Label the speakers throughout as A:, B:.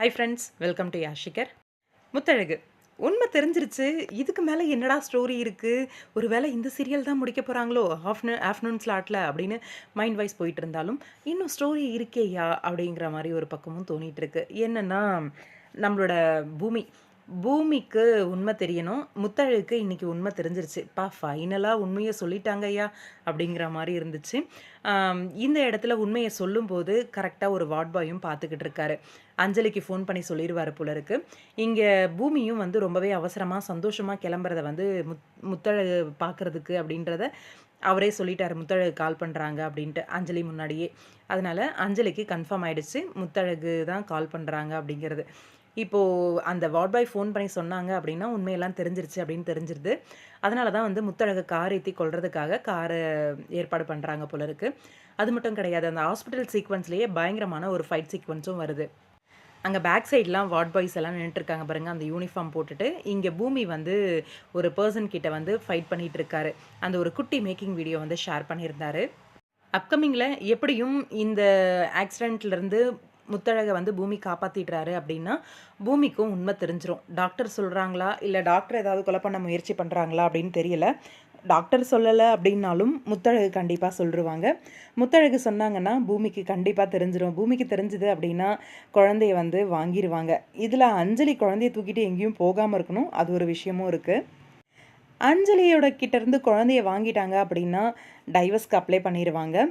A: High friends, welcome to யாஷிகர். முத்தழகு உண்மை தெரிஞ்சிருச்சு. இதுக்கு மேலே என்னடா ஸ்டோரி இருக்குது? ஒரு வேளை இந்த சீரியல் தான் முடிக்க போகிறாங்களோ ஆஃப்டர்நூன் ஸ்லாட்டில் அப்படின்னு மைண்ட் வைஸ் போயிட்டு இருந்தாலும் இன்னும் ஸ்டோரி இருக்கேயா அப்படிங்கிற மாதிரி ஒரு பக்கமும் தோணிகிட்டு இருக்கு. என்னென்னா நம்மளோட பூமிக்கு உண்மை தெரியணும். முத்தழகுக்கு இன்றைக்கி உண்மை தெரிஞ்சிருச்சு. ஃபைனலாக உண்மையை சொல்லிட்டாங்க ஐயா அப்படிங்கிற மாதிரி இருந்துச்சு. இந்த இடத்துல உண்மையை சொல்லும்போது கரெக்டாக ஒரு வார்ட் பாயும் பார்த்துக்கிட்டு இருக்காரு. அஞ்சலிக்கு ஃபோன் பண்ணி சொல்லிடுவார் போல இருக்கு. இங்கே பூமியும் வந்து ரொம்பவே அவசரமாக சந்தோஷமாக கிளம்புறத வந்து முத்தழகு பார்க்குறதுக்கு அப்படின்றத அவரே சொல்லிட்டார். முத்தழகு கால் பண்ணுறாங்க அப்படின்ட்டு அஞ்சலி முன்னாடியே. அதனால் அஞ்சலிக்கு கன்ஃபார்ம் ஆகிடுச்சு முத்தழகு தான் கால் பண்ணுறாங்க அப்படிங்கிறது. இப்போது அந்த வார்ட் பாய் ஃபோன் பண்ணி சொன்னாங்க அப்படின்னா உண்மையெல்லாம் தெரிஞ்சிருச்சு அப்படின்னு தெரிஞ்சிருது. அதனால தான் வந்து முத்தழகு கார் ஏற்றி கொள்றதுக்காக காரை ஏற்பாடு பண்ணுறாங்க போல இருக்குது. அது மட்டும் கிடையாது, அந்த ஹாஸ்பிட்டல் சீக்வன்ஸ்லேயே பயங்கரமான ஒரு ஃபைட் சீக்வன்ஸும் வருது. அங்கே பேக் சைட்லாம் வார்ட் பாய்ஸ் எல்லாம் நின்றுட்டுருக்காங்க பாருங்கள், அந்த யூனிஃபார்ம் போட்டுட்டு. இங்கே பூமி வந்து ஒரு பர்சன் கிட்ட வந்து ஃபைட் பண்ணிகிட்டு இருக்காரு. அந்த ஒரு குட்டி மேக்கிங் வீடியோ வந்து ஷேர் பண்ணியிருந்தாரு. அப்கமிங்கில் எப்படியும் இந்த ஆக்சிடெண்ட்லேருந்து முத்தழகை வந்து பூமி காப்பாற்றிடுறாரு அப்படின்னா பூமிக்கும் உண்மை தெரிஞ்சிடும். டாக்டர் சொல்கிறாங்களா இல்லை டாக்டர் ஏதாவது கொலை பண்ண முயற்சி பண்ணுறாங்களா அப்படின்னு தெரியல. டாக்டர் சொல்லலை அப்படின்னாலும் முத்தழகு கண்டிப்பாக சொல்லிடுவாங்க. முத்தழகு சொன்னாங்கன்னா பூமிக்கு கண்டிப்பாக தெரிஞ்சிடும். பூமிக்கு தெரிஞ்சுது அப்படின்னா குழந்தைய வந்து வாங்கிடுவாங்க. இதில் அஞ்சலி குழந்தைய தூக்கிட்டு எங்கேயும் போகாமல் இருக்கணும், அது ஒரு விஷயமும் இருக்குது. அஞ்சலியோட கிட்டேருந்து குழந்தைய வாங்கிட்டாங்க அப்படின்னா டைவர்ஸ்க்கு அப்ளை பண்ணிடுவாங்க.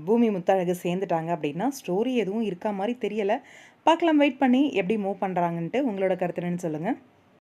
A: பூமி முத்தழகு சேர்ந்துட்டாங்க அப்படின்னா ஸ்டோரி எதுவும் இருக்கா மாதிரி தெரியலை. பார்க்கலாம், வெயிட் பண்ணி எப்படி மூவ் பண்ணுறாங்கன்ட்டு. உங்களோட கருத்து என்னன்னு சொல்லுங்கள்.